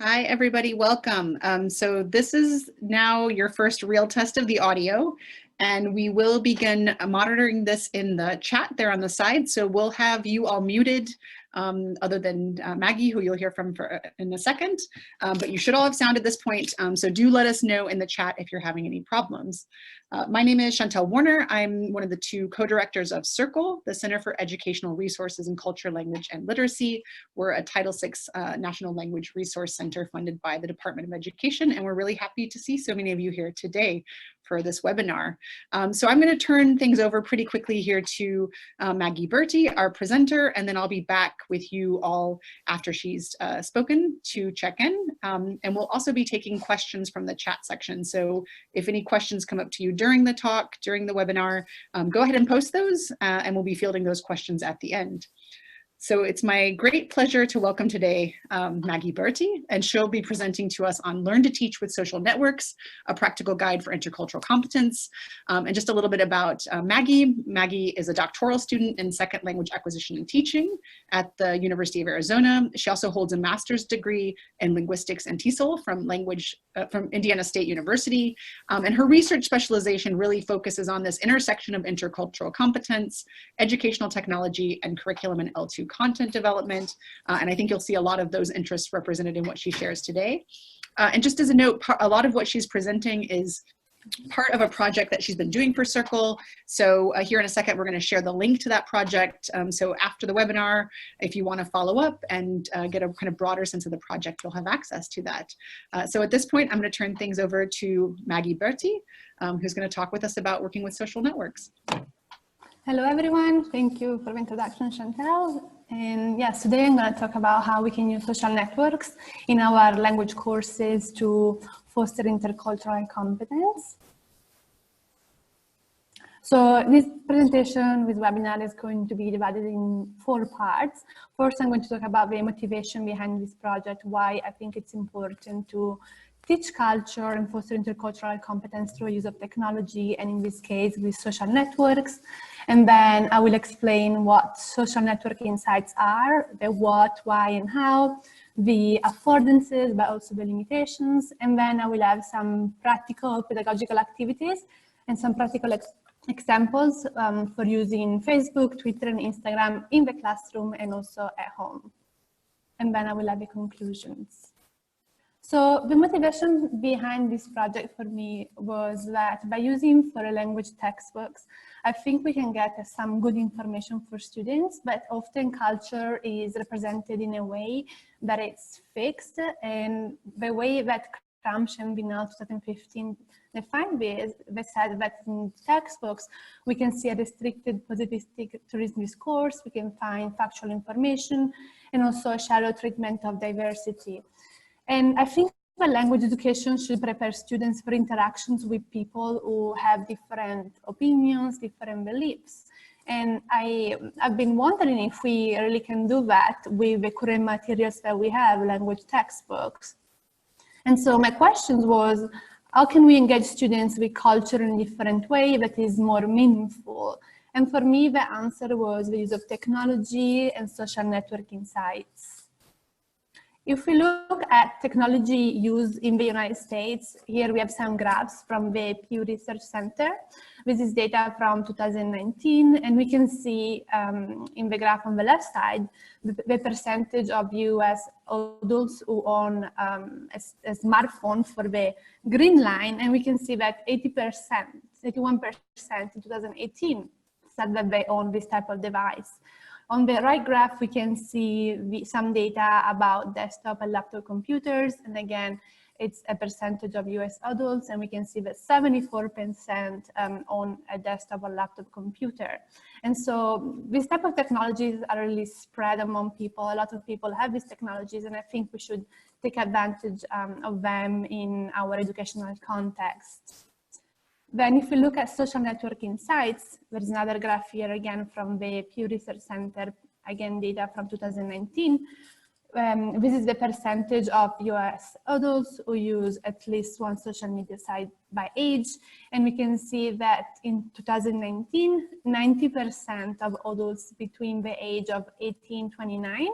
Hi, everybody. Welcome. So this is now your first real test of the audio, and we will begin monitoring this in the chat there on the side. So we'll have you all muted, other than Maggie, who you'll hear from in a second. But you should all have sound at this point. So do let us know in the chat if you're having any problems. My name is Chantel Warner. I'm one of the two co-directors of CIRCLE, the Center for Educational Resources in Culture, Language, and Literacy. We're a Title VI National Language Resource Center funded by the Department of Education, and we're really happy to see so many of you here today for this webinar. So I'm going to turn things over pretty quickly here to Margherita Berti, our presenter, and then I'll be back with you all after she's spoken to check in. And we'll also be taking questions from the chat section. So if any questions come up to you during the talk, during the webinar, go ahead and post those, and we'll be fielding those questions at the end. So it's my great pleasure to welcome today Margherita Berti, and she'll be presenting to us on Learn to Teach with Social Networks, a practical guide for intercultural competence. And just a little bit about Maggie. Maggie is a doctoral student in second language acquisition and teaching at the University of Arizona. She also holds a master's degree in linguistics and TESL from Indiana State University. And her research specialization really focuses on this intersection of intercultural competence, educational technology, and curriculum and L2 content development. And I think you'll see a lot of those interests represented in what she shares today. And just as a note, a lot of what she's presenting is part of a project that she's been doing for CIRCLE. So here in a second, we're going to share the link to that project. So after the webinar, if you want to follow up and get a kind of broader sense of the project, you'll have access to that. So at this point, I'm going to turn things over to Margherita Berti, who's going to talk with us about working with social networks. Hello, everyone. Thank you for the introduction, Chantel. And yes, today I'm going to talk about how we can use social networks in our language courses to foster intercultural competence. So this presentation, this webinar is going to be divided in 4 parts. First, I'm going to talk about the motivation behind this project, why I think it's important to teach culture and foster intercultural competence through use of technology, and in this case, with social networks. And then I will explain what social network insights are, the what, why, and how, the affordances, but also the limitations. And then I will have some practical pedagogical activities and some practical examples for using Facebook, Twitter, and Instagram in the classroom and also at home. And then I will have the conclusions. So the motivation behind this project for me was that by using foreign language textbooks, I think we can get some good information for students, but often culture is represented in a way that it's fixed, and the way that Gramsci and Binal 2015 defined this, they said that in textbooks, we can see a restricted positivistic tourism discourse, we can find factual information, and also a shallow treatment of diversity. And I think that language education should prepare students for interactions with people who have different opinions, different beliefs. And I've been wondering if we really can do that with the current materials that we have, language textbooks. And so my question was, how can we engage students with culture in a different way that is more meaningful? And for me, the answer was the use of technology and social network insights. If we look at technology used in the United States, here we have some graphs from the Pew Research Center. This is data from 2019, and we can see in the graph on the left side, the percentage of US adults who own a smartphone for the green line, and we can see that 81% in 2018 said that they own this type of device. On the right graph, we can see some data about desktop and laptop computers. And again, it's a percentage of US adults, and we can see that 74% own a desktop or laptop computer. And so these type of technologies are really spread among people. A lot of people have these technologies, and I think we should take advantage of them in our educational context. Then if we look at social network insights, there's another graph here again from the Pew Research Center, again data from 2019. This is the percentage of US adults who use at least one social media site by age. And we can see that in 2019, 90% of adults between the age of 18 and 29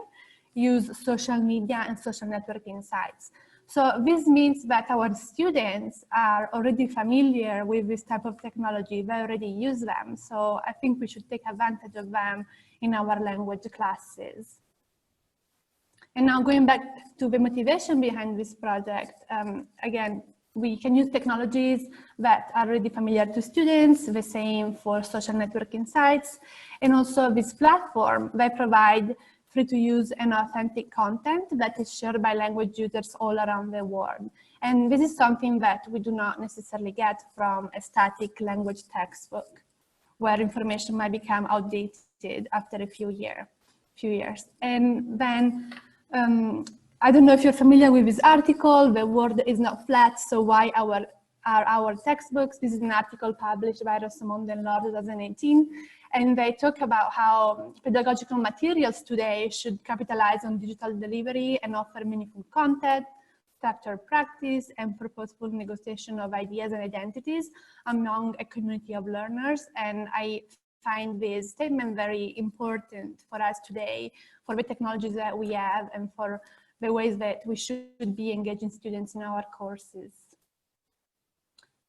use social media and social networking sites. So this means that our students are already familiar with this type of technology. They already use them. So I think we should take advantage of them in our language classes. And now going back to the motivation behind this project, again, we can use technologies that are already familiar to students, the same for social networking sites. And also this platform, they provide free to use and authentic content that is shared by language users all around the world. And this is something that we do not necessarily get from a static language textbook, where information might become outdated after a few years. And then, I don't know if you're familiar with this article, the world is not flat, so why are our textbooks? This is an article published by Rosamond and Lord 2018, and they talk about how pedagogical materials today should capitalize on digital delivery and offer meaningful content, structured practice, and purposeful negotiation of ideas and identities among a community of learners. And I find this statement very important for us today, for the technologies that we have and for the ways that we should be engaging students in our courses.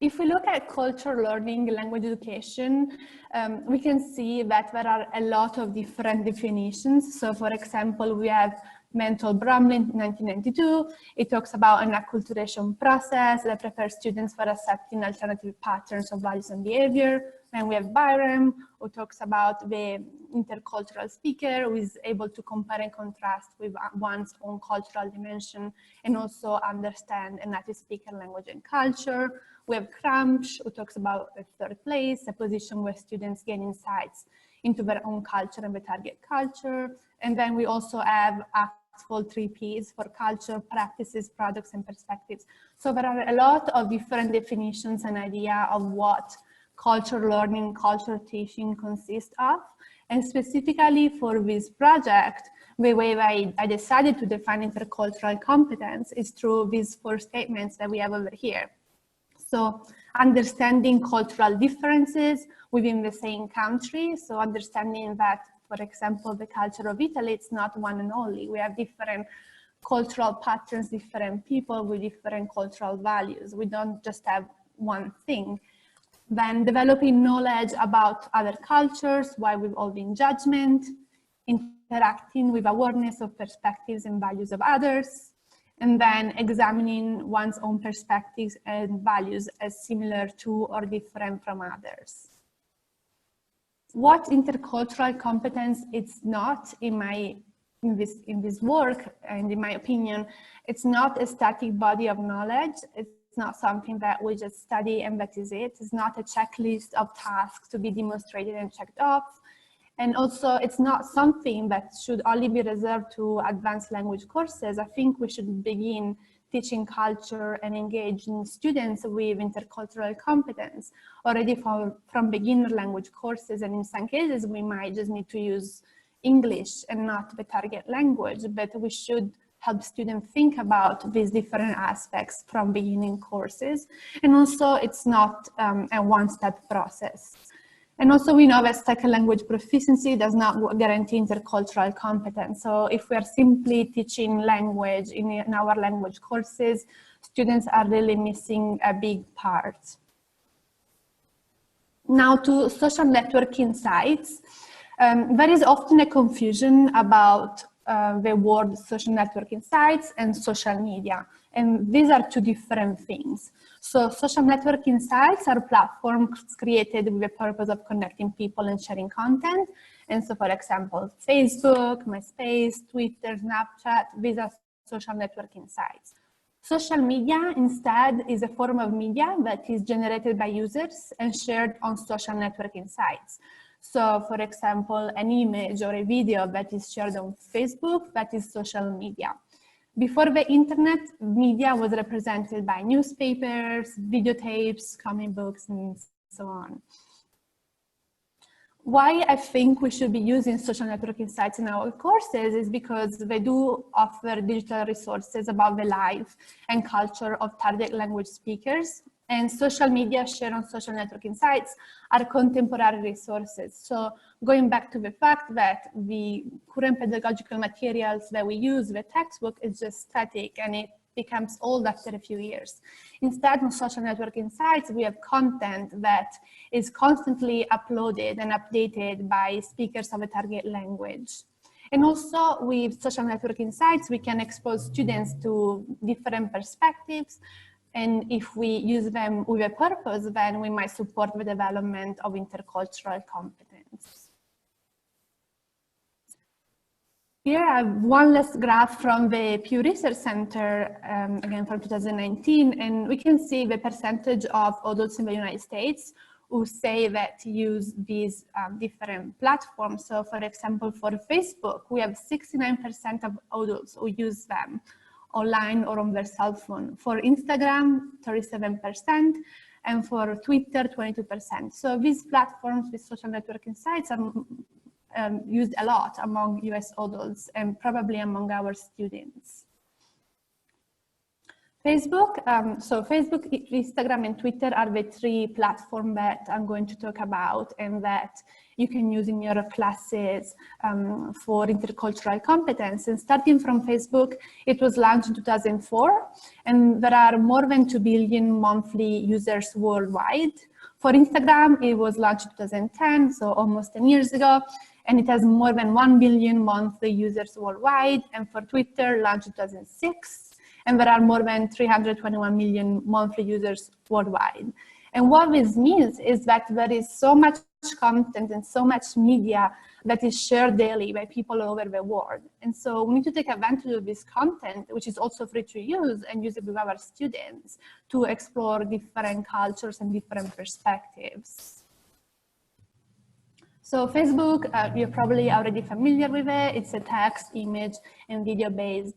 If we look at cultural learning, language education, we can see that there are a lot of different definitions. So for example, we have Mental Bromley in 1992. It talks about an acculturation process that prepares students for accepting alternative patterns of values and behavior. Then we have Byram, who talks about the intercultural speaker who is able to compare and contrast with one's own cultural dimension and also understand a native speaker language and culture. We have Cramsh, who talks about the third place, a position where students gain insights into their own culture and the target culture. And then we also have full 3 Ps for culture, practices, products, and perspectives. So there are a lot of different definitions and idea of what culture learning, culture teaching consists of. And specifically for this project, the way I decided to define intercultural competence is through these 4 statements that we have over here. So understanding cultural differences within the same country. So understanding that, for example, the culture of Italy, it's not one and only. We have different cultural patterns, different people with different cultural values. We don't just have one thing. Then developing knowledge about other cultures while withholding judgment, interacting with awareness of perspectives and values of others, and then examining one's own perspectives and values as similar to or different from others. What intercultural competence is not in this work, and in my opinion, it's not a static body of knowledge. It's not something that we just study and that is it. It's not a checklist of tasks to be demonstrated and checked off. And also, it's not something that should only be reserved to advanced language courses. I think we should begin teaching culture and engaging students with intercultural competence already from beginner language courses. And in some cases, we might just need to use English and not the target language, but we should help students think about these different aspects from beginning courses. And also, it's not a one-step process. And also we know that second language proficiency does not guarantee intercultural competence. So if we are simply teaching language in our language courses, students are really missing a big part. Now to social networking sites. There is often a confusion about the word social networking sites and social media. And these are 2 different things. So social networking sites are platforms created with the purpose of connecting people and sharing content. And so for example, Facebook, MySpace, Twitter, Snapchat, these are social networking sites. Social media instead is a form of media that is generated by users and shared on social networking sites. So for example, an image or a video that is shared on Facebook, that is social media. Before the internet, media was represented by newspapers, videotapes, comic books, and so on. Why I think we should be using social networking sites in our courses is because they do offer digital resources about the life and culture of target language speakers And social media shared on social networking sites are contemporary resources. So going back to the fact that the current pedagogical materials that we use, the textbook, is just static and it becomes old after a few years. Instead, on social networking sites, we have content that is constantly uploaded and updated by speakers of a target language. And also with social networking sites, we can expose students to different perspectives. And if we use them with a purpose, then we might support the development of intercultural competence. Here I have one last graph from the Pew Research Center, again from 2019, and we can see the percentage of adults in the United States who say that use these different platforms. So for example, for Facebook, we have 69% of adults who use them online or on their cell phone. For Instagram, 37%, and for Twitter, 22%. So these platforms, these social networking sites are used a lot among US adults and probably among our students. Facebook, so Facebook, Instagram, and Twitter are the three platforms that I'm going to talk about and that you can use in your classes for intercultural competence. And starting from Facebook, it was launched in 2004, and there are more than 2 billion monthly users worldwide. For Instagram, it was launched in 2010, so almost 10 years ago, and it has more than 1 billion monthly users worldwide. And for Twitter, launched in 2006, and there are more than 321 million monthly users worldwide. And what this means is that there is so much content and so much media that is shared daily by people all over the world. And so we need to take advantage of this content, which is also free to use, and use it with our students to explore different cultures and different perspectives. So Facebook, you're probably already familiar with it. It's a text, image, and video-based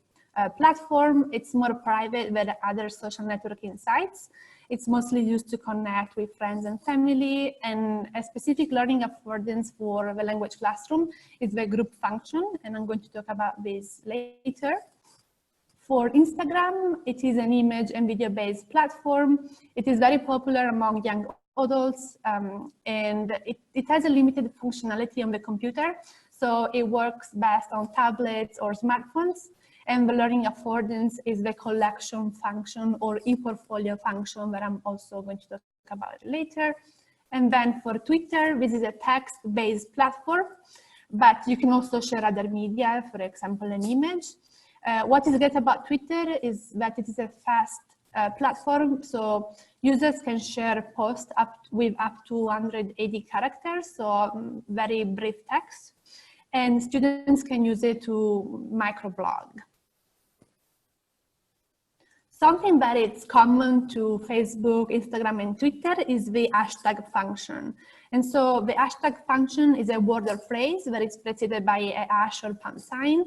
platform. It's more private than other social networking sites. It's mostly used to connect with friends and family, and a specific learning affordance for the language classroom is the group function, and I'm going to talk about this later. For Instagram, it is an image and video-based platform. It is very popular among young adults, and it has a limited functionality on the computer, so it works best on tablets or smartphones. And the learning affordance is the collection function or e-portfolio function that I'm also going to talk about later. And then for Twitter, this is a text-based platform, but you can also share other media, for example, an image. What is great about Twitter is that it is a fast platform, so users can share posts with up to 180 characters, so very brief text, and students can use it to microblog. Something that is common to Facebook, Instagram, and Twitter is the hashtag function. And so the hashtag function is a word or phrase that is preceded by a hash or pound sign,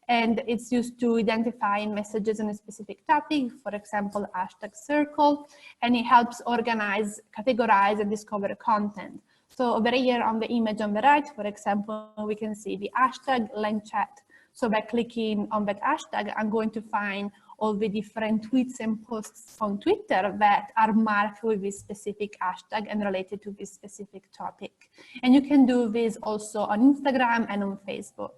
and it's used to identify messages on a specific topic, for example, hashtag circle, and it helps organize, categorize, and discover content. So over here on the image on the right, for example, we can see the hashtag length chat. So by clicking on that hashtag, I'm going to find all the different tweets and posts on Twitter that are marked with this specific hashtag and related to this specific topic. And you can do this also on Instagram and on Facebook.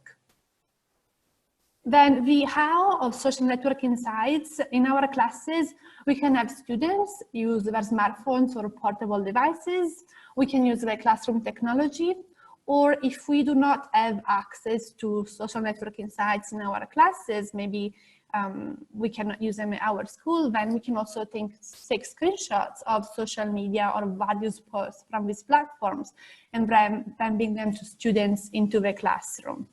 Then the how of social networking sites. In our classes, we can have students use their smartphones or portable devices. We can use the classroom technology, or if we do not have access to social networking sites in our classes, maybe we cannot use them in our school, then we can also take screenshots of social media or various posts from these platforms and then bring them to students into the classroom.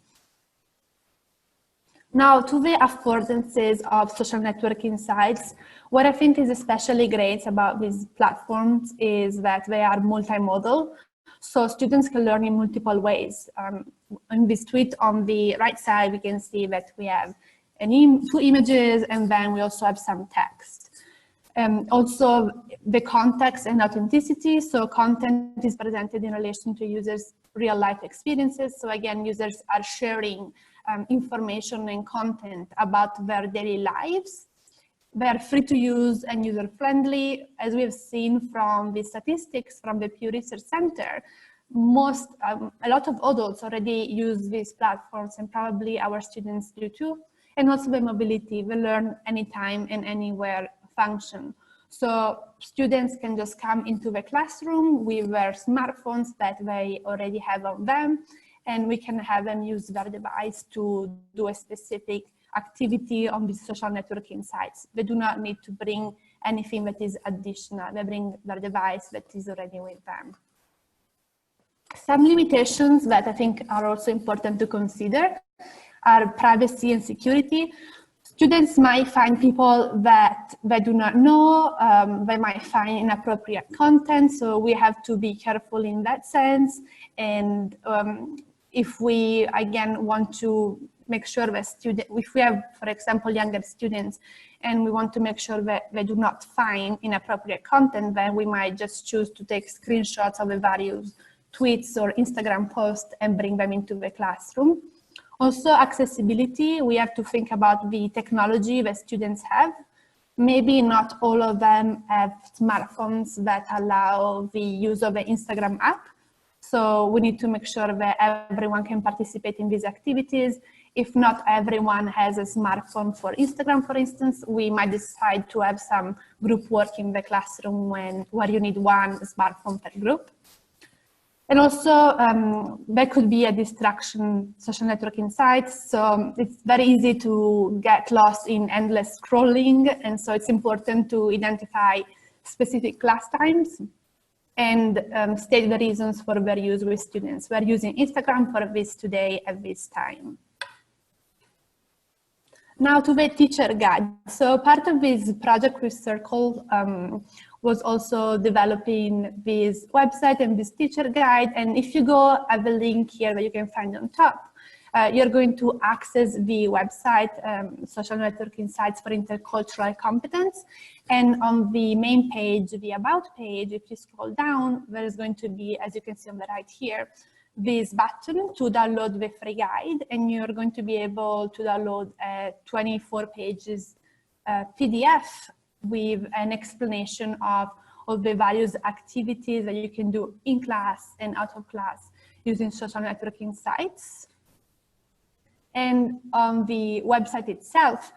Now, to the affordances of social networking sites, what I think is especially great about these platforms is that they are multimodal. So students can learn in multiple ways. In this tweet on the right side, we can see that we have two images, and then we also have some text. Also, the context and authenticity. So content is presented in relation to users' real-life experiences. So again, users are sharing information and content about their daily lives. They are free to use and user-friendly. As we have seen from the statistics from the Pew Research Center, a lot of adults already use these platforms, and probably our students do too. And also the mobility, the learn anytime and anywhere function. So students can just come into the classroom with their smartphones that they already have on them, and we can have them use their device to do a specific activity on the social networking sites. They do not need to bring anything that is additional. They bring their device that is already with them. Some limitations that I think are also important to consider are privacy and security. Students might find people that they do not know, they might find inappropriate content, so we have to be careful in that sense. And if we, again, want to make sure that if we have, for example, younger students, and we want to make sure that they do not find inappropriate content, then we might just choose to take screenshots of the various tweets or Instagram posts and bring them into the classroom. Also, accessibility, we have to think about the technology that students have. Maybe not all of them have smartphones that allow the use of the Instagram app. So we need to make sure that everyone can participate in these activities. If not everyone has a smartphone for Instagram, for instance, we might decide to have some group work in the classroom where you need one smartphone per group. And also, there could be a distraction, social networking sites. So it's very easy to get lost in endless scrolling. And so it's important to identify specific class times and state the reasons for their use with students. We're using Instagram for this today at this time. Now to the teacher guide. So part of this project with Circle was also developing this website and this teacher guide. And if you go at the link here that you can find on top, you're going to access the website, Social Networking Sites for Intercultural Competence. And on the main page, the About page, if you scroll down, there is going to be, as you can see on the right here, this button to download the free guide, and you're going to be able to download a 24 pages PDF with an explanation of all the various activities that you can do in class and out of class using social networking sites. And on the website itself,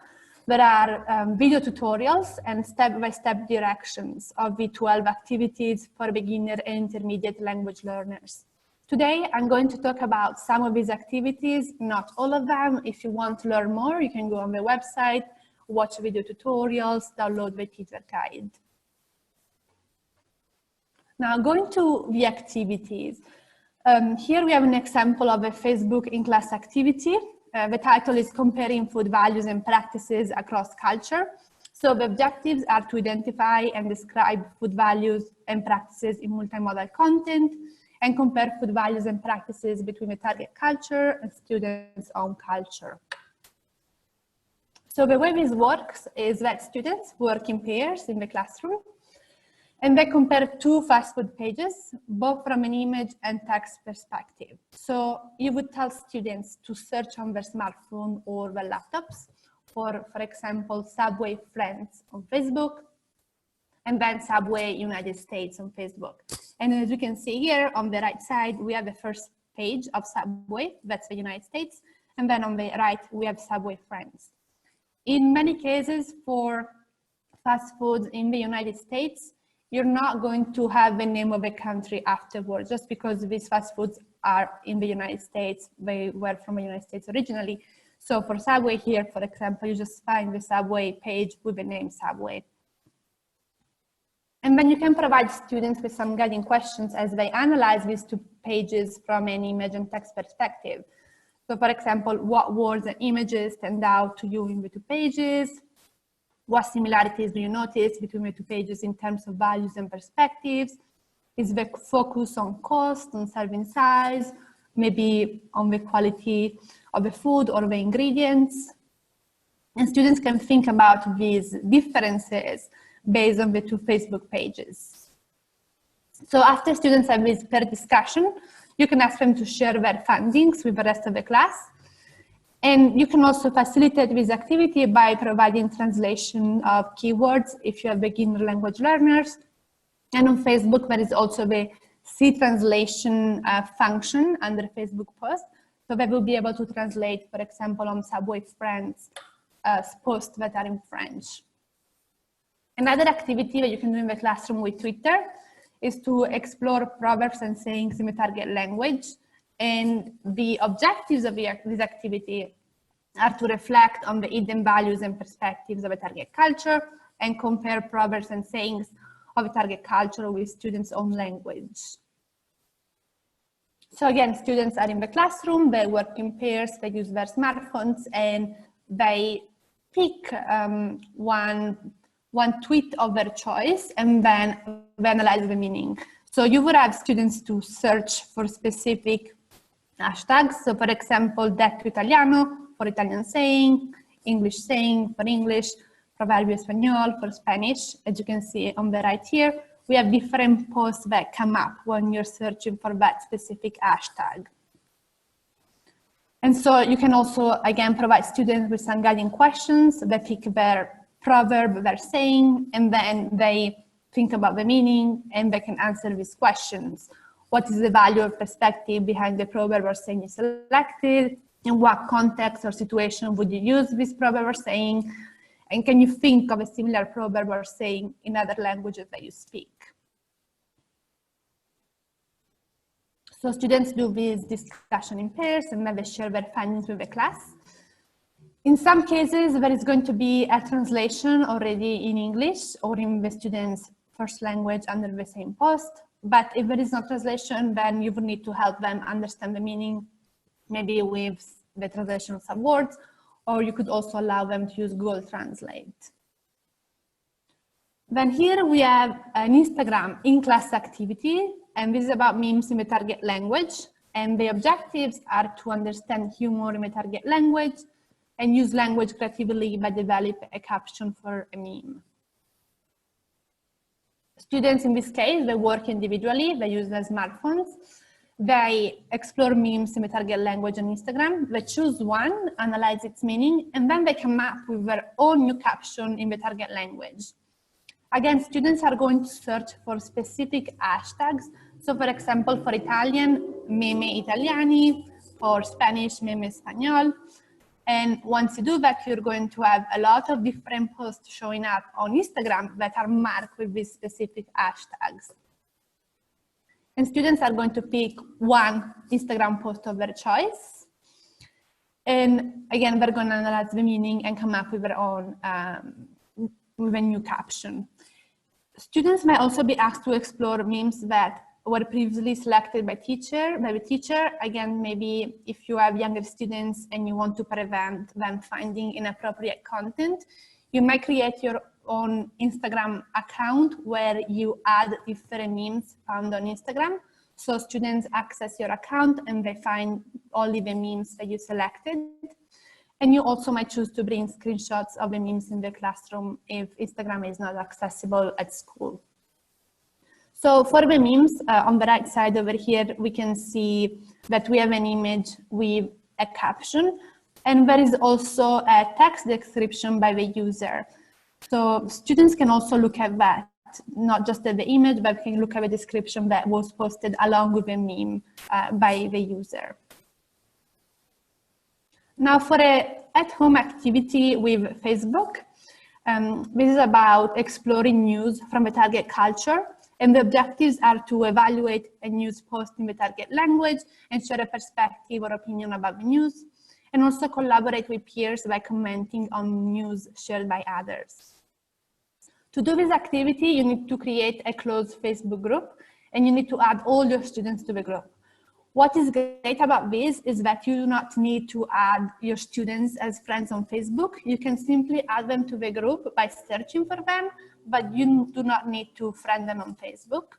there are video tutorials and step-by-step directions of the 12 activities for beginner and intermediate language learners. Today, I'm going to talk about some of these activities, not all of them. If you want to learn more, you can go on the website, watch video tutorials, download the teacher guide. Now, going to the activities. Here we have an example of a Facebook in-class activity. The title is Comparing Food Values and Practices Across Culture. So the objectives are to identify and describe food values and practices in multimodal content, and compare food values and practices between the target culture and students' own culture. So the way this works is that students work in pairs in the classroom, and they compare two fast food pages, both from an image and text perspective. So you would tell students to search on their smartphone or their laptops for example, Subway Friends on Facebook, and then Subway United States on Facebook. And as you can see here on the right side, we have the first page of Subway, that's the United States. And then on the right, we have Subway Friends. In many cases for fast foods in the United States, you're not going to have the name of a country afterwards, just because these fast foods are in the United States, they were from the United States originally. So for Subway here, for example, you just find the Subway page with the name Subway. And then you can provide students with some guiding questions as they analyze these two pages from an image and text perspective. So for example, what words and images stand out to you in the two pages? What similarities do you notice between the two pages in terms of values and perspectives? Is the focus on cost, on serving size, maybe on the quality of the food or the ingredients? And students can think about these differences based on the two Facebook pages. So after students have this pair discussion, you can ask them to share their findings with the rest of the class. And you can also facilitate this activity by providing translation of keywords if you have beginner language learners. And on Facebook, there is also the C translation function under Facebook post. So they will be able to translate, for example, on Subway Friends posts that are in French. Another activity that you can do in the classroom with Twitter is to explore proverbs and sayings in the target language. And the objectives of this activity are to reflect on the hidden values and perspectives of a target culture and compare proverbs and sayings of a target culture with students' own language. So again, students are in the classroom, they work in pairs, they use their smartphones, and they pick one tweet of their choice, and then they analyze the meaning. So you would have students to search for specific hashtags. So for example, detto italiano for Italian saying, English saying for English, proverbio español for Spanish. As you can see on the right here, we have different posts that come up when you're searching for that specific hashtag. And so you can also, again, provide students with some guiding questions. They pick their proverb, their saying, and then they think about the meaning, and they can answer these questions. What is the value or perspective behind the proverb or saying you selected? In what context or situation would you use this proverb or saying? And can you think of a similar proverb or saying in other languages that you speak? So students do this discussion in pairs, and then they share their findings with the class. In some cases, there is going to be a translation already in English or in the student's first language under the same post. But if there is no translation, then you would need to help them understand the meaning, maybe with the translation of some words, or you could also allow them to use Google Translate. Then here we have an Instagram in-class activity, and this is about memes in the target language. And the objectives are to understand humor in the target language and use language creatively by developing a caption for a meme. Students in this case, they work individually, they use their smartphones, they explore memes in the target language on Instagram, they choose one, analyze its meaning, and then they come up with their own new caption in the target language. Again, students are going to search for specific hashtags. So for example, for Italian, meme italiani, for Spanish, meme español. And once you do that, you're going to have a lot of different posts showing up on Instagram that are marked with these specific hashtags. And students are going to pick one Instagram post of their choice. And again, they're going to analyze the meaning and come up with their own, with a new caption. Students may also be asked to explore memes that were previously selected by the teacher. Again, maybe if you have younger students and you want to prevent them finding inappropriate content, you might create your own Instagram account where you add different memes found on Instagram. So students access your account and they find only the memes that you selected. And you also might choose to bring screenshots of the memes in the classroom if Instagram is not accessible at school. So for the memes, on the right side over here, we can see that we have an image with a caption, and there is also a text description by the user. So students can also look at that, not just at the image, but can look at the description that was posted along with the meme by the user. Now for an at-home activity with Facebook, this is about exploring news from the target culture. And the objectives are to evaluate a news post in the target language and share a perspective or opinion about the news, and also collaborate with peers by commenting on news shared by others. To do this activity, you need to create a closed Facebook group, and you need to add all your students to the group. What is great about this is that you do not need to add your students as friends on Facebook. You can simply add them to the group by searching for them, but you do not need to friend them on Facebook.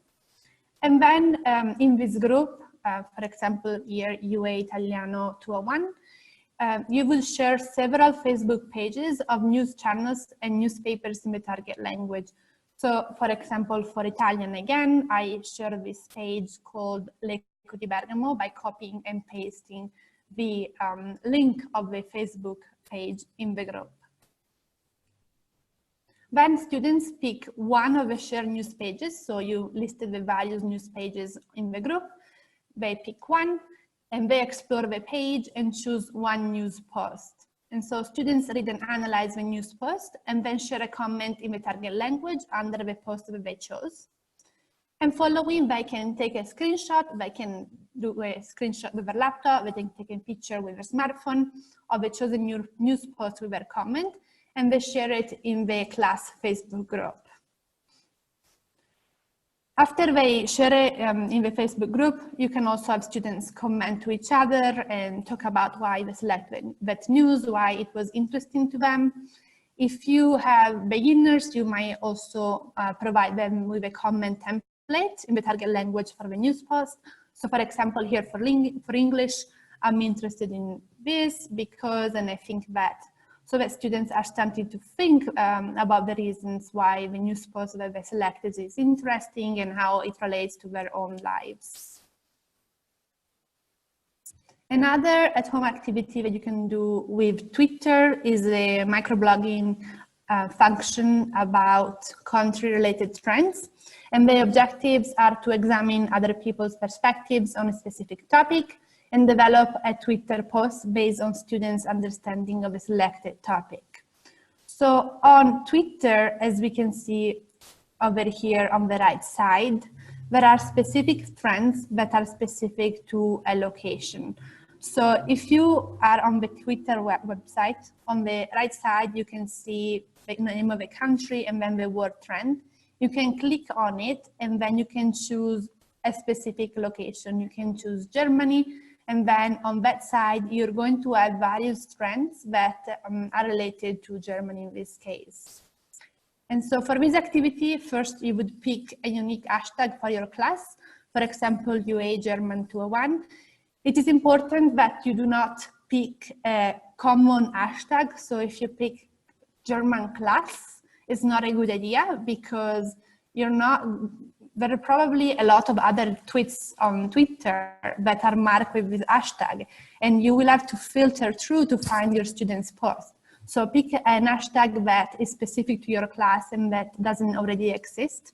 And then in this group, for example, here, UA Italiano 201, you will share several Facebook pages of news channels and newspapers in the target language. So for example, for Italian, again, I share this page called 𝙬𝙚𝙩𝙬𝙬𝙬 by copying and pasting the link of the Facebook page in the group. Then students pick one of the shared news pages. So you listed the various news pages in the group. They pick one and they explore the page and choose one news post. And so students read and analyze the news post and then share a comment in the target language under the post that they chose. And following, they can take a screenshot, they can do a screenshot with their laptop, they can take a picture with their smartphone of the chosen news post with their comment, and they share it in the class Facebook group. After they share it in the Facebook group, you can also have students comment to each other and talk about why they selected that news, why it was interesting to them. If you have beginners, you might also provide them with a comment template in the target language for the news post. So for example, here for English, I'm interested in this because, and I think that, so that students are starting to think about the reasons why the news post that they selected is interesting and how it relates to their own lives. Another at-home activity that you can do with Twitter is a microblogging function about country-related trends. And the objectives are to examine other people's perspectives on a specific topic and develop a Twitter post based on students' understanding of a selected topic. So on Twitter, as we can see over here on the right side, there are specific trends that are specific to a location. So if you are on the Twitter website, on the right side, you can see the name of the country and then the word trend. You can click on it and then you can choose a specific location. You can choose Germany, and then on that side, you're going to have various trends that are related to Germany in this case. And so for this activity, first you would pick a unique hashtag for your class. For example, UA German 201. It is important that you do not pick a common hashtag. So if you pick German class, it's not a good idea because there are probably a lot of other tweets on Twitter that are marked with this hashtag, and you will have to filter through to find your students' post. So pick an hashtag that is specific to your class and that doesn't already exist.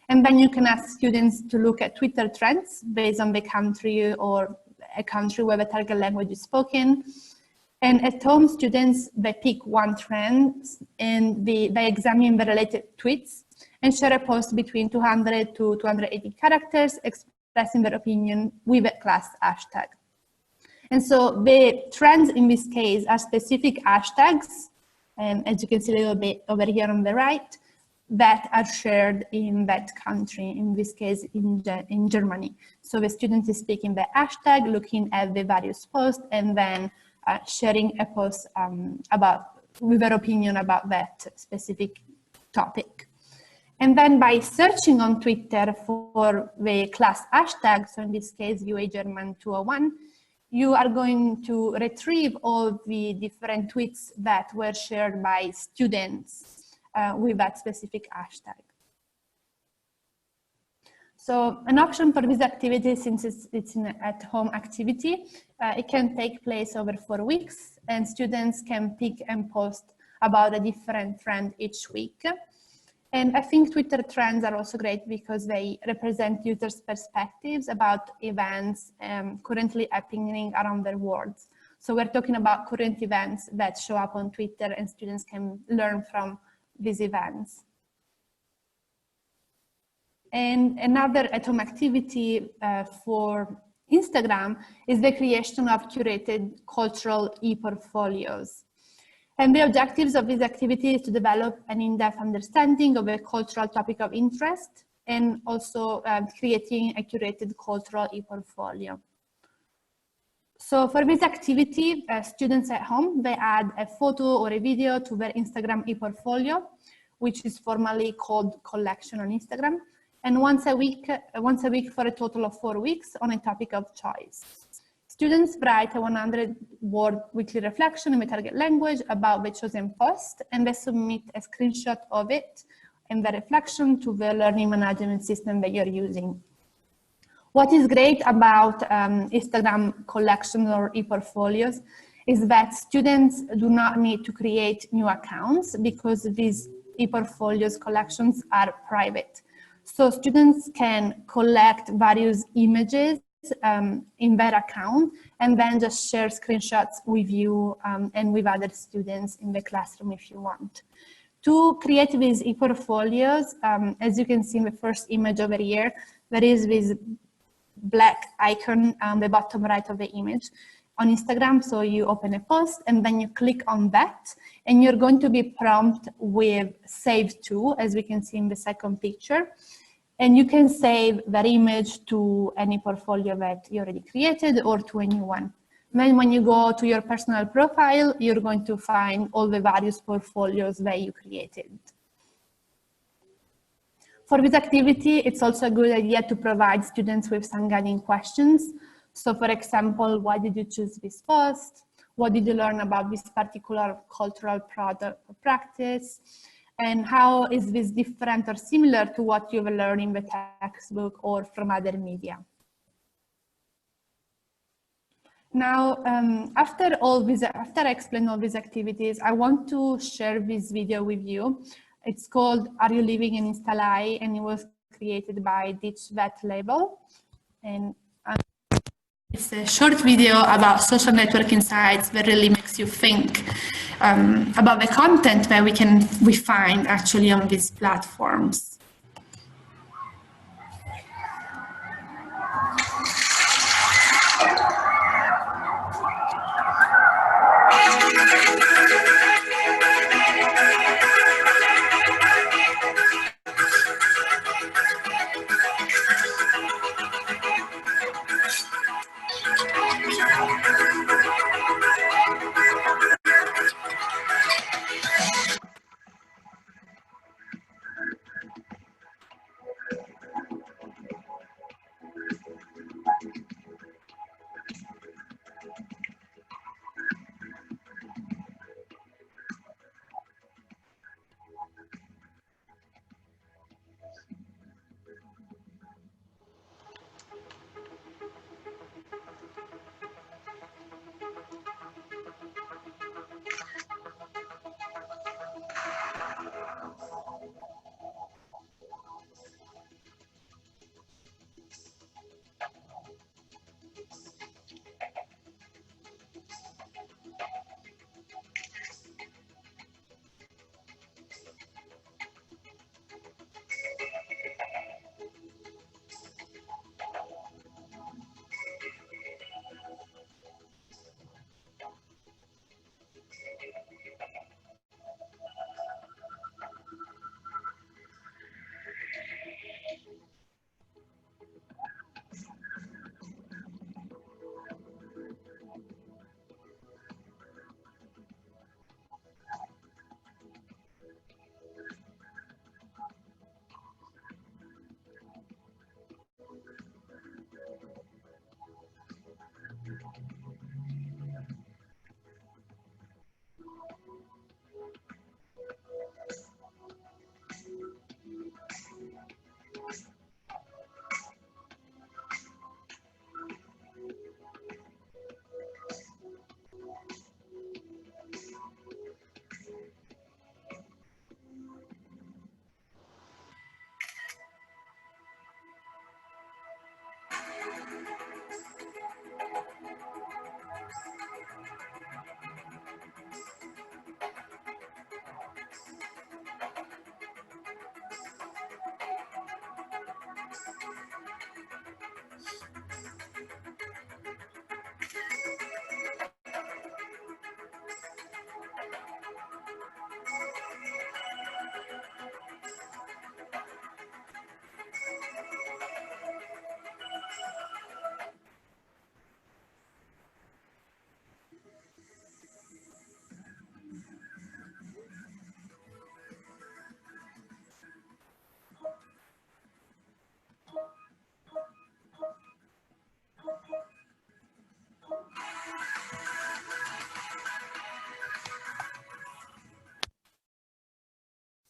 And then you can ask students to look at Twitter trends based on the country or a country where the target language is spoken. And at home, students, they pick one trend and they examine the related tweets and share a post between 200 to 280 characters expressing their opinion with a class hashtag. And so the trends in this case are specific hashtags, as you can see a little bit over here on the right, that are shared in that country, in this case in Germany. So the student is picking the hashtag, looking at the various posts, and then sharing a post with their opinion about that specific topic. And then by searching on Twitter for the class hashtag, so in this case, UA German 201, you are going to retrieve all the different tweets that were shared by students with that specific hashtag. So an option for this activity, since it's an at-home activity, it can take place over 4 weeks, and students can pick and post about a different trend each week. And I think Twitter trends are also great because they represent users' perspectives about events currently happening around the world. So we're talking about current events that show up on Twitter, and students can learn from these events. And another at-home activity for Instagram is the creation of curated cultural e-portfolios. And the objectives of this activity is to develop an in-depth understanding of a cultural topic of interest and also creating a curated cultural e-portfolio. So for this activity, students at home, they add a photo or a video to their Instagram e-portfolio, which is formally called Collection on Instagram, and once a week for a total of 4 weeks on a topic of choice. Students write a 100-word weekly reflection in the target language about the chosen post, and they submit a screenshot of it and the reflection to the learning management system that you're using. What is great about Instagram collections or e-portfolios is that students do not need to create new accounts because these e-portfolios collections are private. So students can collect various images in their account and then just share screenshots with you and with other students in the classroom if you want. To create these e-portfolios, as you can see in the first image over here, there is this black icon on the bottom right of the image on Instagram. So you open a post and then you click on that and you're going to be prompted with save to, as we can see in the second picture. And you can save that image to any portfolio that you already created or to a new one. Then when you go to your personal profile, you're going to find all the various portfolios that you created. For this activity, it's also a good idea to provide students with some guiding questions. So for example, why did you choose this post? What did you learn about this particular cultural product or practice? And how is this different or similar to what you've learned in the textbook or from other media? Now, after I explain all these activities, I want to share this video with you. It's called Are You Living in 𝙬𝙚𝙧𝙣? And it was created by 𝙬𝙚𝙩𝙬𝙬𝙬. And it's a short video about social networking sites that really makes you think about the content that we find actually on these platforms.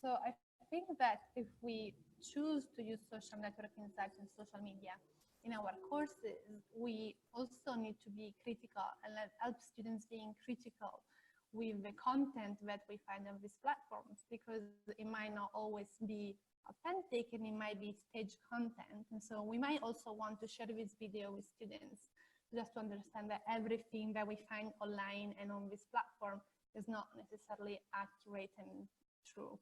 So I think that if we choose to use social networking sites and social media in our courses, we also need to be critical and help students being critical with the content that we find on these platforms, because it might not always be authentic and it might be staged content. And so we might also want to share this video with students just to understand that everything that we find online and on this platform is not necessarily accurate and true.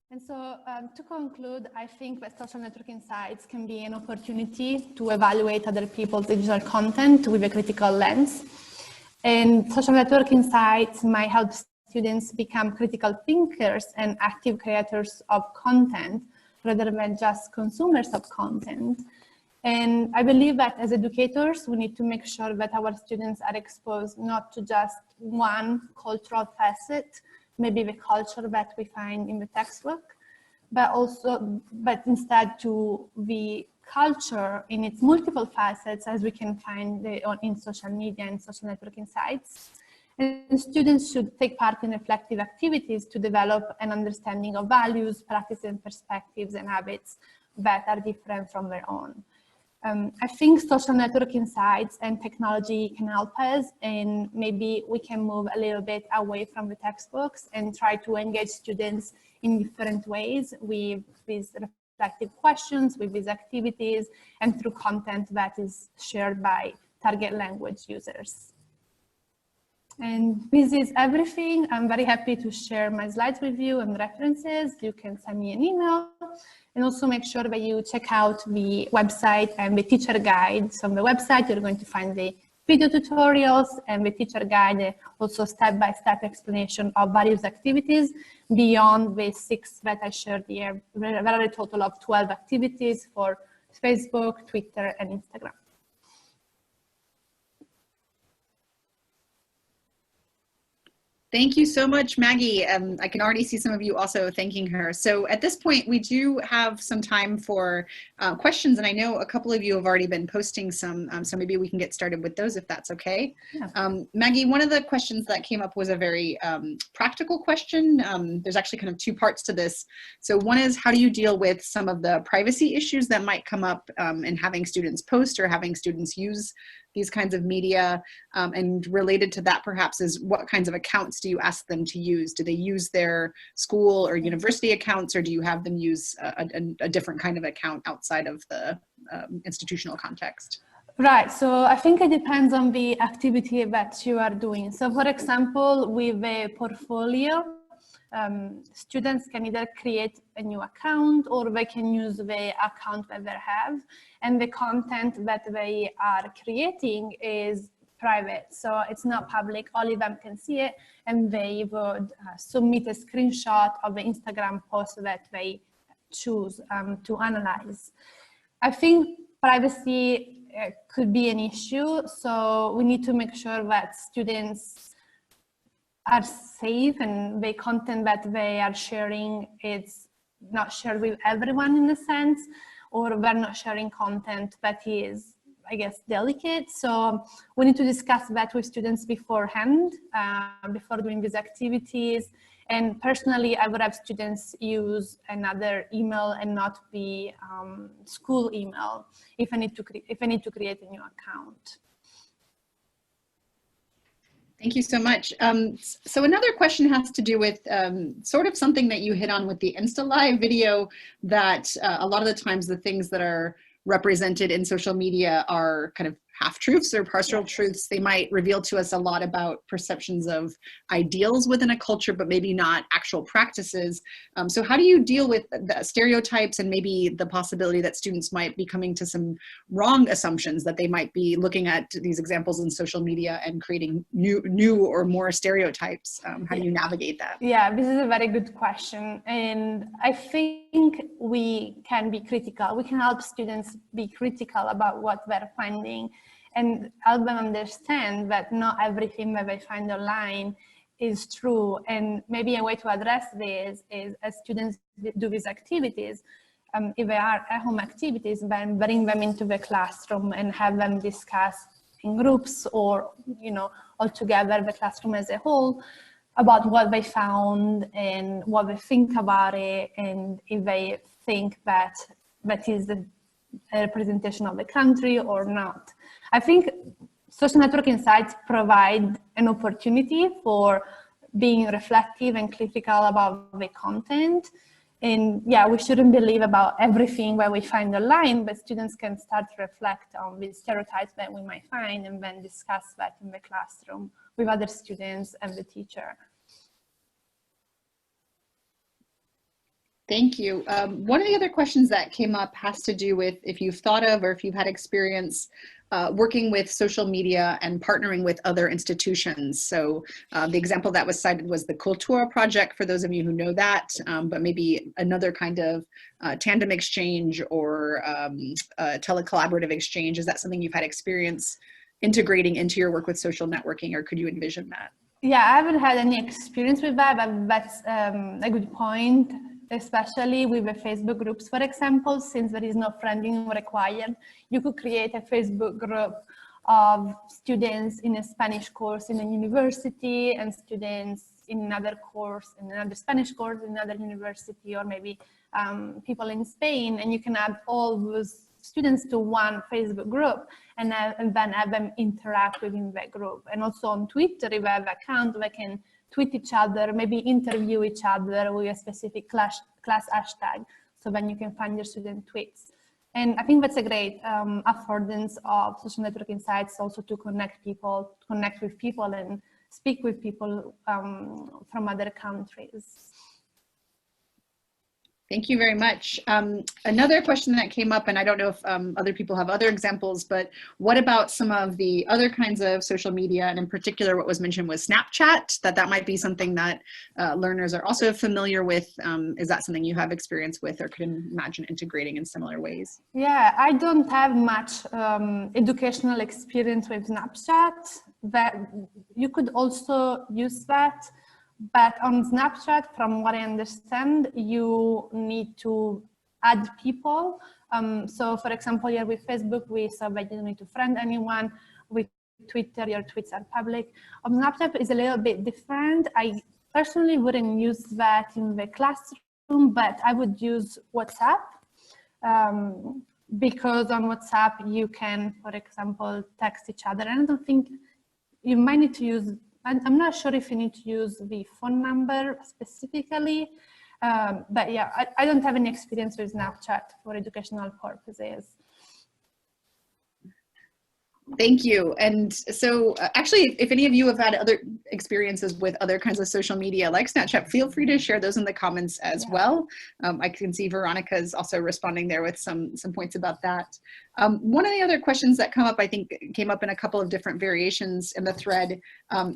And so to conclude, I think that social networking sites can be an opportunity to evaluate other people's digital content with a critical lens. And social networking sites might help students become critical thinkers and active creators of content rather than just consumers of content. And I believe that as educators, we need to make sure that our students are exposed not to just one cultural facet, maybe the culture that we find in the textbook, but instead to the culture in its multiple facets as we can find in social media and social networking sites. And students should take part in reflective activities to develop an understanding of values, practices, and perspectives and habits that are different from their own. I think social networking sites and technology can help us, and maybe we can move a little bit away from the textbooks and try to engage students in different ways with these reflective questions, with these activities, and through content that is shared by target language users. And this is everything. I'm very happy to share my slides with you and references. You can send me an email, and also make sure that you check out the website and the teacher guides. On the website, you're going to find the video tutorials and the teacher guide, also step-by-step explanation of various activities beyond the 6 that I shared here. There are a total of 12 activities for Facebook, Twitter, and Instagram. Thank you so much, Maggie. I can already see some of you also thanking her. So at this point, we do have some time for questions, and I know a couple of you have already been posting some, so maybe we can get started with those if that's okay. Yeah. Maggie, one of the questions that came up was a very practical question. There's actually kind of 2 parts to this. So one is, how do you deal with some of the privacy issues that might come up in having students post or having students use these kinds of media, and related to that perhaps is, what kinds of accounts do you ask them to use? Do they use their school or university accounts, or do you have them use a different kind of account outside of the institutional context? Right, so I think it depends on the activity that you are doing. So for example, with a portfolio, students can either create a new account or they can use the account that they have, and the content that they are creating is private, so it's not public, only them can see it, and they would submit a screenshot of the Instagram post that they choose to analyze. I think privacy could be an issue, so we need to make sure that students are safe and the content that they are sharing is not shared with everyone in a sense, or they're not sharing content that is, I guess, delicate. So we need to discuss that with students beforehand, before doing these activities. And personally, I would have students use another email and not the school email if I need to create a new account. Thank you so much. So another question has to do with sort of something that you hit on with the Insta Live video, that a lot of the times the things that are represented in social media are kind of half-truths or partial truths. They might reveal to us a lot about perceptions of ideals within a culture, but maybe not actual practices. So how do you deal with the stereotypes and maybe the possibility that students might be coming to some wrong assumptions, that they might be looking at these examples in social media and creating new or more stereotypes? How do you navigate that? Yeah, this is a very good question. And I think we can be critical. We can help students be critical about what they're finding, and help them understand that not everything that they find online is true. And maybe a way to address this is, as students do these activities, if they are at-home activities, then bring them into the classroom and have them discuss in groups or, all together, the classroom as a whole, about what they found and what they think about it, and if they think that is a representation of the country or not. I think social networking sites provide an opportunity for being reflective and critical about the content. And yeah, we shouldn't believe about everything that we find online, but students can start to reflect on the stereotypes that we might find and then discuss that in the classroom with other students and the teacher. Thank you. One of the other questions that came up has to do with if you've thought of or if you've had experience working with social media and partnering with other institutions. So the example that was cited was the Cultura project, for those of you who know that, but maybe another kind of tandem exchange or telecollaborative exchange. Is that something you've had experience integrating into your work with social networking, or could you envision that? Yeah, I haven't had any experience with that, but that's a good point, especially with the Facebook groups, for example, since there is no friending required. You could create a Facebook group of students in a Spanish course in a university and students in another course, in another Spanish course in another university, or maybe people in Spain, and you can add all those students to one Facebook group and then have them interact within that group. And also on Twitter, if you have an account, they can tweet each other, maybe interview each other with a specific class hashtag, so then you can find your student tweets. And I think that's a great affordance of social networking sites, also to connect people, connect with people and speak with people from other countries. Thank you very much. Another question that came up, and I don't know if other people have other examples, but what about some of the other kinds of social media, and in particular what was mentioned was Snapchat, that might be something that learners are also familiar with. Is that something you have experience with or could imagine integrating in similar ways? Yeah, I don't have much educational experience with Snapchat, but you could also use that. But on Snapchat, from what I understand, you need to add people. So for example, here with Facebook, we saw that you don't need to friend anyone. With Twitter, your tweets are public. On Snapchat is a little bit different. I personally wouldn't use that in the classroom, but I would use WhatsApp. Because on WhatsApp, you can, for example, text each other. And I don't think you might need to use, I'm not sure if you need to use the phone number specifically, but yeah, I don't have any experience with Snapchat for educational purposes. Thank you. And so actually, if any of you have had other experiences with other kinds of social media like Snapchat, feel free to share those in the comments as well. I can see Veronica is also responding there with some points about that. One of the other questions that come up, I think came up in a couple of different variations in the thread,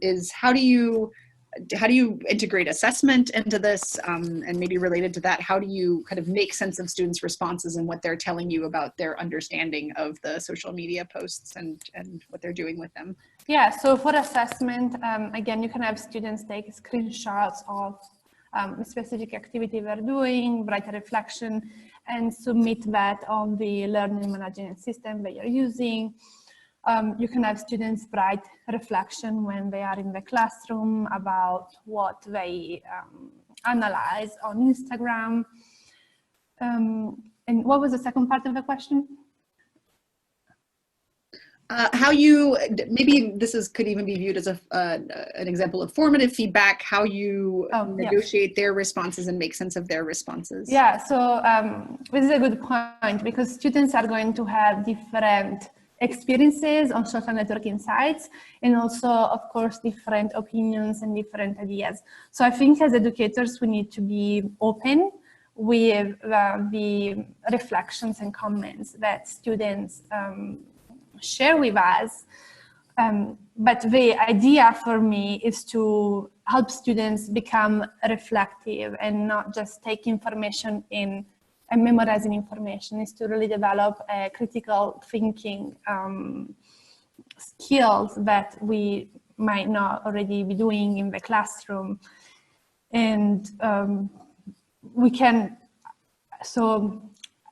is how do you integrate assessment into this, and maybe related to that, how do you kind of make sense of students' responses and what they're telling you about their understanding of the social media posts and what they're doing with them? Yeah, so for assessment, again, you can have students take screenshots of a specific activity they're doing, write a reflection, and submit that on the learning management system that you're using. You can have students write reflection when they are in the classroom about what they analyze on Instagram. And what was the second part of the question? How you, maybe this could even be viewed as an example of formative feedback, how you negotiate their responses and make sense of their responses. Yeah, so this is a good point, because students are going to have different experiences on social networking sites, and also, of course, different opinions and different ideas. So I think as educators, we need to be open with the reflections and comments that students share with us. But the idea for me is to help students become reflective and not just take information in and memorizing information, is to really develop a critical thinking skills that we might not already be doing in the classroom. And we can, so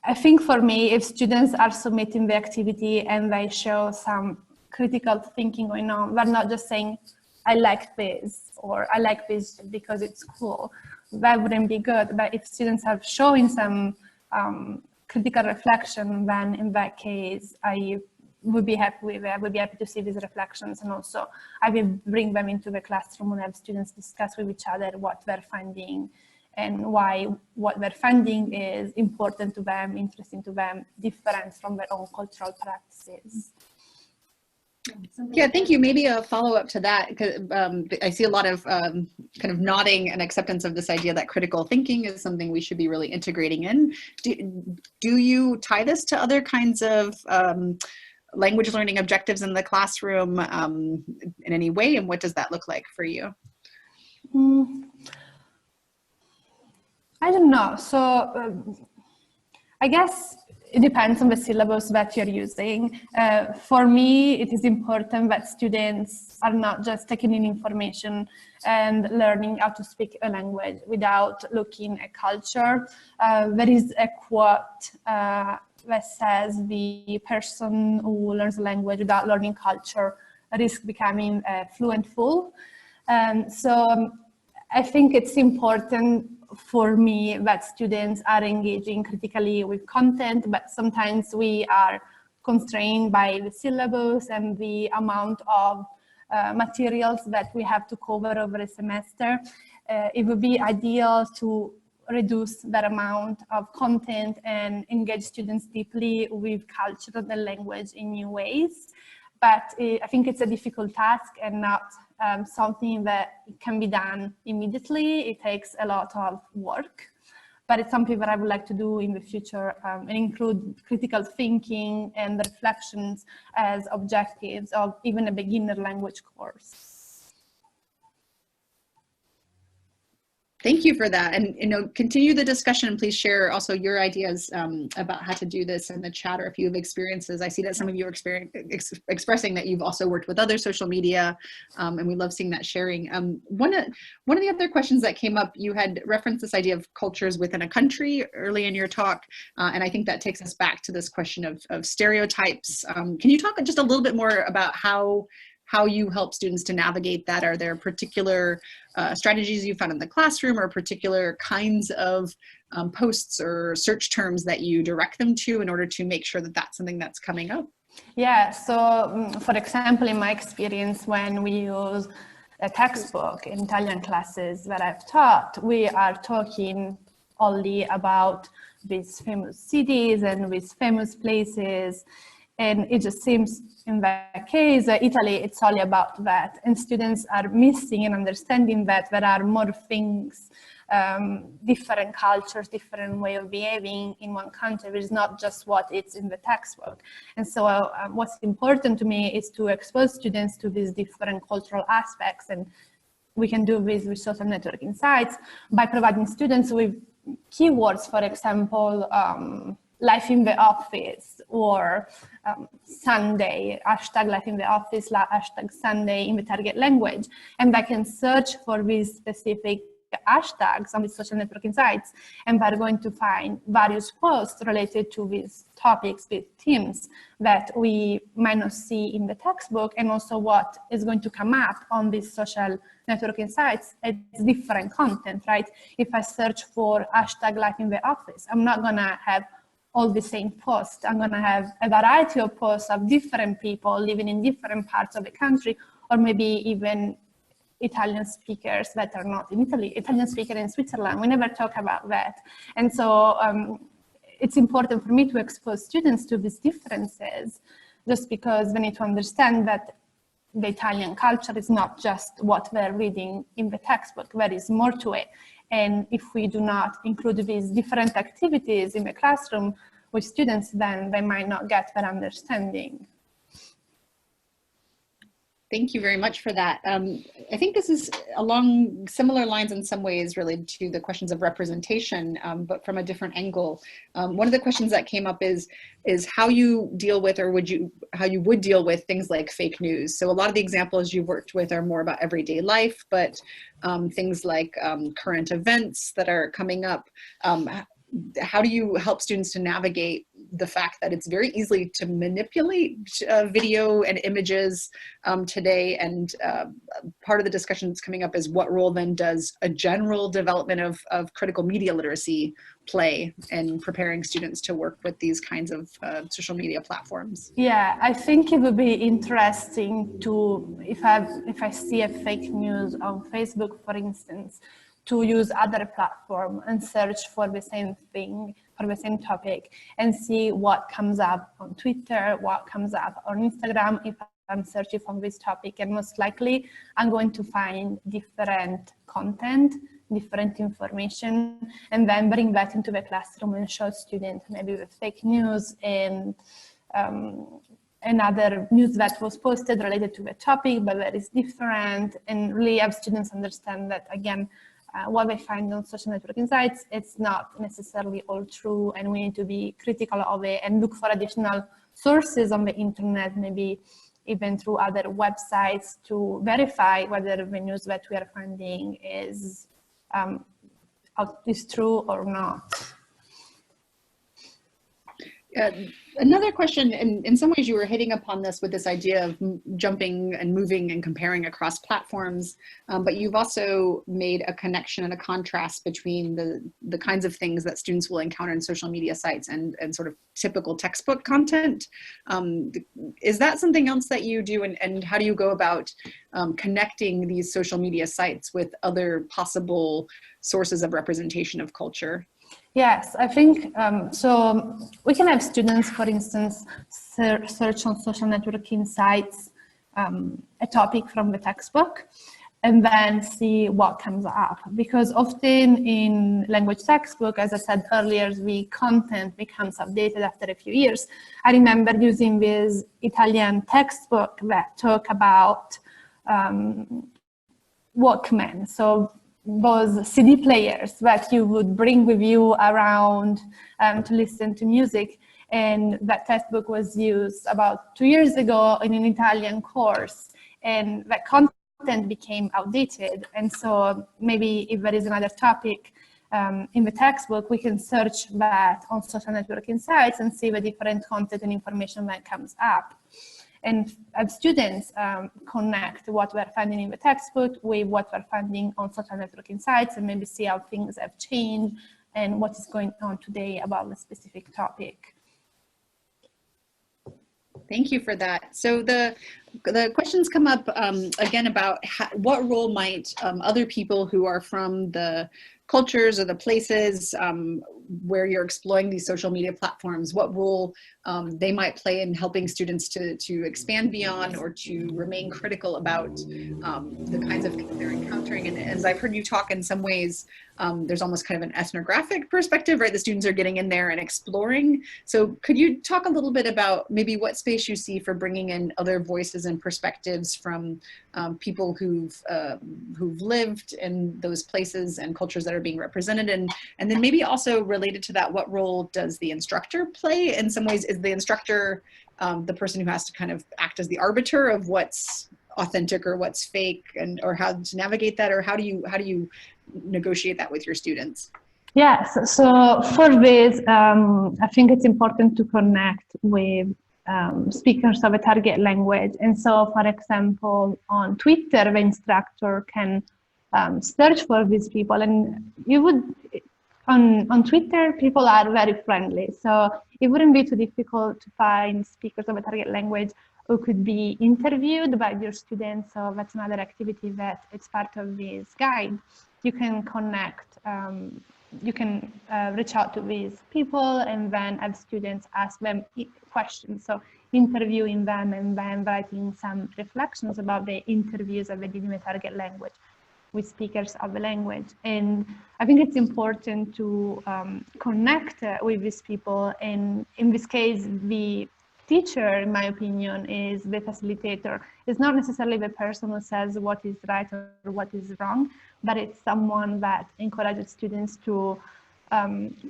I think for me, if students are submitting the activity and they show some critical thinking going on, they're not just saying, I like this, or I like this because it's cool, that wouldn't be good. But if students are showing some critical reflection, then in that case, I would be happy with it. I would be happy to see these reflections, and also I will bring them into the classroom and have students discuss with each other what they're finding and why what they're finding is important to them, interesting to them, different from their own cultural practices. Yeah, thank you. Maybe a follow-up to that, because I see a lot of kind of nodding and acceptance of this idea that critical thinking is something we should be really integrating in. Do you tie this to other kinds of language learning objectives in the classroom in any way, and what does that look like for you? I don't know. So I guess it depends on the syllabus that you're using. For me, it is important that students are not just taking in information and learning how to speak a language without looking at culture. There is a quote that says the person who learns a language without learning culture risks becoming a fluent fool. So I think it's important for me that students are engaging critically with content, but sometimes we are constrained by the syllabus and the amount of materials that we have to cover over a semester. It would be ideal to reduce that amount of content and engage students deeply with culture and language in new ways. But I think it's a difficult task and not something that can be done immediately. It takes a lot of work, but it's something that I would like to do in the future and include critical thinking and reflections as objectives of even a beginner language course. Thank you for that, and continue the discussion. Please share also your ideas about how to do this in the chat, or if you have experiences. I see that some of you are expressing that you've also worked with other social media, and we love seeing that sharing. One of the other questions that came up, you had referenced this idea of cultures within a country early in your talk, and I think that takes us back to this question of stereotypes. Can you talk just a little bit more about how you help students to navigate that? Are there particular strategies you found in the classroom, or particular kinds of posts or search terms that you direct them to in order to make sure that that's something that's coming up? Yeah, so for example, in my experience, when we use a textbook in Italian classes that I've taught, we are talking only about these famous cities and these famous places. And it just seems in that case, Italy, it's all about that. And students are missing and understanding that there are more things, different cultures, different way of behaving in one country. It's not just what it's in the textbook. And so what's important to me is to expose students to these different cultural aspects. And we can do this with social networking sites by providing students with keywords, for example, life in the office, or Sunday, hashtag life in the office, hashtag Sunday in the target language. And they can search for these specific hashtags on these social networking sites, and they're going to find various posts related to these topics, these themes that we might not see in the textbook, and also what is going to come up on these social networking sites. It's different content, right? If I search for hashtag life in the office, I'm not gonna have all the same posts. I'm gonna have a variety of posts of different people living in different parts of the country, or maybe even Italian speakers that are not in Italy, Italian speaker in Switzerland. We never talk about that. And so it's important for me to expose students to these differences, just because they need to understand that the Italian culture is not just what they're reading in the textbook. There is more to it. And if we do not include these different activities in the classroom with students, then they might not get that understanding. Thank you very much for that. I think this is along similar lines in some ways related to the questions of representation, but from a different angle. One of the questions that came up is how you deal with, or how you would deal with things like fake news. So a lot of the examples you've worked with are more about everyday life, but things like current events that are coming up. How do you help students to navigate the fact that it's very easy to manipulate video and images today. And part of the discussion that's coming up is what role then does a general development of critical media literacy play in preparing students to work with these kinds of social media platforms? Yeah, I think it would be interesting to, if I see a fake news on Facebook, for instance, to use other platform and search for the same thing, for the same topic, and see what comes up on Twitter, what comes up on Instagram if I'm searching for this topic. And most likely I'm going to find different content, different information, and then bring that into the classroom and show students maybe the fake news and another news that was posted related to the topic, but that is different, and really have students understand that, again, what they find on social networking sites, it's not necessarily all true, and we need to be critical of it and look for additional sources on the internet, maybe even through other websites, to verify whether the news that we are finding is true or not. Another question, and in some ways you were hitting upon this with this idea of jumping and moving and comparing across platforms, but you've also made a connection and a contrast between the kinds of things that students will encounter in social media sites and sort of typical textbook content. Is that something else that you do, and how do you go about connecting these social media sites with other possible sources of representation of culture? Yes, I think so. We can have students, for instance, search on social networking sites a topic from the textbook, and then see what comes up. Because often in language textbook, as I said earlier, the content becomes updated after a few years. I remember using this Italian textbook that talk about Walkman. So those CD players that you would bring with you around to listen to music. And that textbook was used about 2 years ago in an Italian course, and that content became outdated. And so maybe if there is another topic in the textbook, we can search that on social networking sites and see the different content and information that comes up. And have students connect what we're finding in the textbook with what we're finding on social networking sites, and maybe see how things have changed and what is going on today about the specific topic. Thank you for that. So the questions come up again about what role might other people who are from the cultures or the places where you're exploring these social media platforms, what role they might play in helping students to expand beyond or to remain critical about the kinds of things they're encountering. And as I've heard you talk, in some ways, there's almost kind of an ethnographic perspective, right? The students are getting in there and exploring. So could you talk a little bit about maybe what space you see for bringing in other voices and perspectives from people who've lived in those places and cultures that are being represented, and then maybe also related to that, what role does the instructor play? In some ways, is the instructor the person who has to kind of act as the arbiter of what's authentic or what's fake, and or how to navigate that, or how do you negotiate that with your students? Yes, so for this, I think it's important to connect with speakers of a target language. And so, for example, on Twitter, the instructor can search for these people, and you would, on Twitter, people are very friendly. So it wouldn't be too difficult to find speakers of a target language who could be interviewed by your students. So that's another activity that it's part of this guide. You can connect, you can reach out to these people and then have students ask them questions. So interviewing them and then writing some reflections about the interviews that they did in the target language with speakers of the language. And I think it's important to connect with these people. And in this case, the teacher, in my opinion, is the facilitator. It's not necessarily the person who says what is right or what is wrong, but it's someone that encourages students to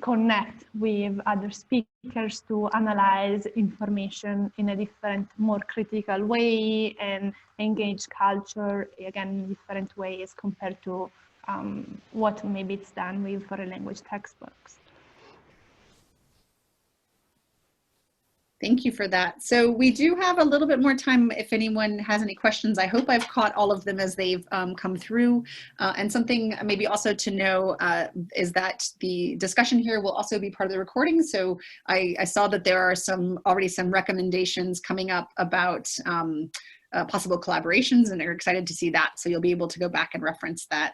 connect with other speakers, to analyze information in a different, more critical way, and engage culture, again, in different ways compared to what maybe it's done with foreign language textbooks. Thank you for that. So we do have a little bit more time if anyone has any questions. I hope I've caught all of them as they've come through. And something maybe also to know is that the discussion here will also be part of the recording. So I saw that there are already some recommendations coming up about possible collaborations, and are excited to see that. So you'll be able to go back and reference that.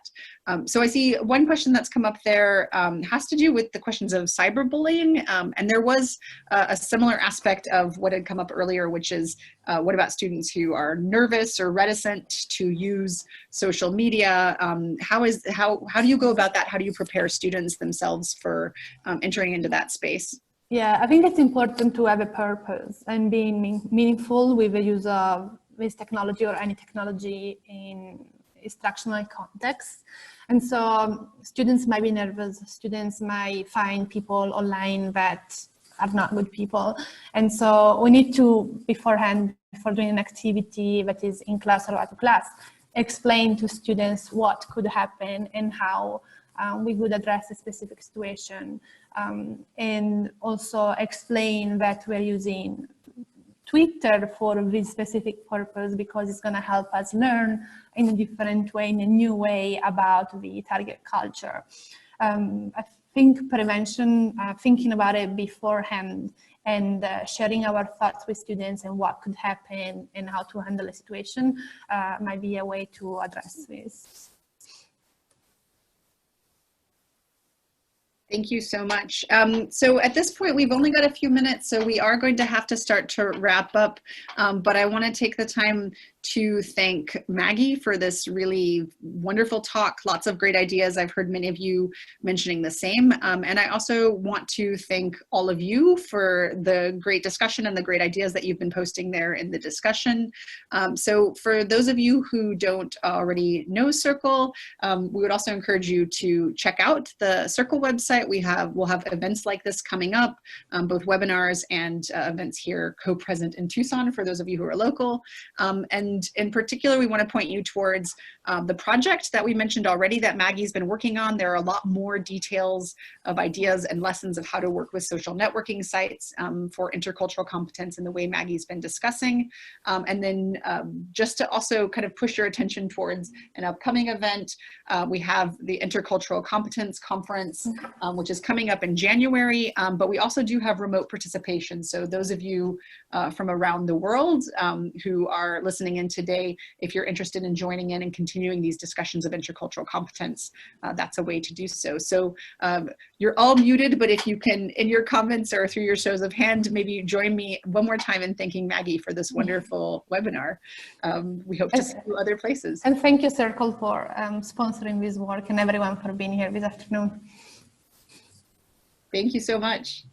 So I see one question that's come up there has to do with the questions of cyberbullying. And there was a similar aspect of what had come up earlier, which is what about students who are nervous or reticent to use social media? How do you go about that? How do you prepare students themselves for entering into that space? Yeah, I think it's important to have a purpose and being meaningful with the use of with technology or any technology in instructional context. And so students might be nervous, students might find people online that are not good people. And so we need to, beforehand, before doing an activity that is in class or out of class, explain to students what could happen and how we would address a specific situation. And also explain that we're using Twitter for this specific purpose because it's going to help us learn in a different way, in a new way about the target culture. I think prevention, thinking about it beforehand and sharing our thoughts with students and what could happen and how to handle a situation might be a way to address this. Thank you so much. So at this point, we've only got a few minutes, so we are going to have to start to wrap up. But I want to take the time to thank Maggie for this really wonderful talk. Lots of great ideas. I've heard many of you mentioning the same. And I also want to thank all of you for the great discussion and the great ideas that you've been posting there in the discussion. So for those of you who don't already know Circle, we would also encourage you to check out the Circle website. We'll have events like this coming up, both webinars and events here co-present in Tucson for those of you who are local. And in particular, we want to point you towards the project that we mentioned already that Maggie's been working on. There are a lot more details of ideas and lessons of how to work with social networking sites for intercultural competence in the way Maggie's been discussing. And then just to also kind of push your attention towards an upcoming event, we have the Intercultural Competence Conference, which is coming up in January, but we also do have remote participation. So those of you from around the world who are listening in today, if you're interested in joining in and continuing these discussions of intercultural competence, that's a way to do so. So you're all muted, but if you can, in your comments or through your shows of hand, maybe join me one more time in thanking Maggie for this wonderful webinar. We hope to see you other places. And thank you, Circle, for sponsoring this work and everyone for being here this afternoon. Thank you so much.